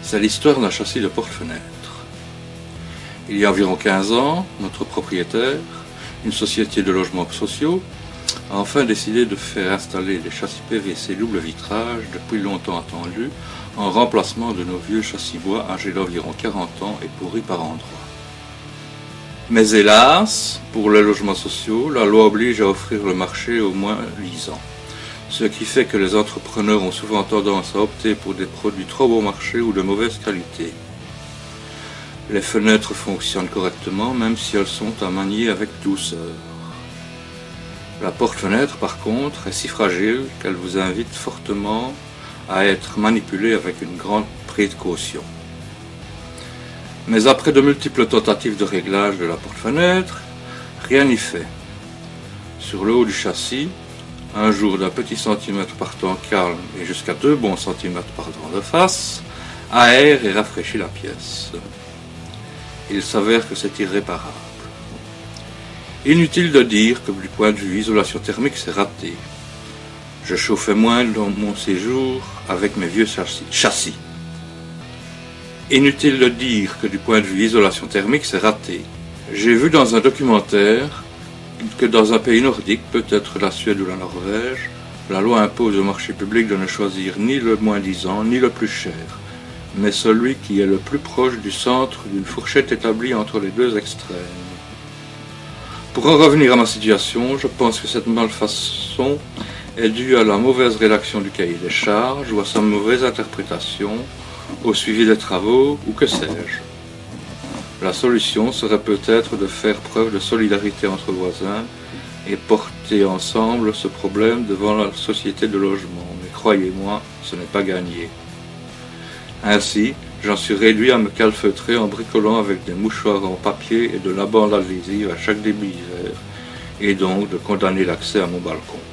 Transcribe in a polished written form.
C'est l'histoire d'un châssis de porte-fenêtre. Il y a environ 15 ans, notre propriétaire, une société de logements sociaux, a enfin décidé de faire installer des châssis PVC double vitrage depuis longtemps attendus en remplacement de nos vieux châssis bois âgés d'environ 40 ans et pourris par endroits. Mais hélas, pour les logements sociaux, la loi oblige à offrir le marché au moins 10 ans. Ce qui fait que les entrepreneurs ont souvent tendance à opter pour des produits trop bon marché ou de mauvaise qualité. Les fenêtres fonctionnent correctement même si elles sont à manier avec douceur. La porte-fenêtre par contre est si fragile qu'elle vous invite fortement à être manipulée avec une grande précaution. Mais après de multiples tentatives de réglage de la porte-fenêtre, rien n'y fait. Sur le haut du châssis, un jour d'un petit centimètre par temps calme et jusqu'à 2 bons centimètres par temps de face, aère et rafraîchit la pièce. Il s'avère que c'est irréparable. Inutile de dire que du point de vue isolation thermique, c'est raté. Je chauffais moins dans mon séjour avec mes vieux châssis. Inutile de dire que du point de vue isolation thermique, c'est raté. J'ai vu dans un documentaire que dans un pays nordique, peut-être la Suède ou la Norvège, la loi impose au marché public de ne choisir ni le moins 10 ans, ni le plus cher, mais celui qui est le plus proche du centre d'une fourchette établie entre les deux extrêmes. Pour en revenir à ma situation, je pense que cette malfaçon est due à la mauvaise rédaction du cahier des charges ou à sa mauvaise interprétation, au suivi des travaux ou que sais-je. La solution serait peut-être de faire preuve de solidarité entre voisins et porter ensemble ce problème devant la société de logement, mais croyez-moi, ce n'est pas gagné. Ainsi, j'en suis réduit à me calfeutrer en bricolant avec des mouchoirs en papier et de la bande adhésive à chaque débit d'hiver, et donc de condamner l'accès à mon balcon.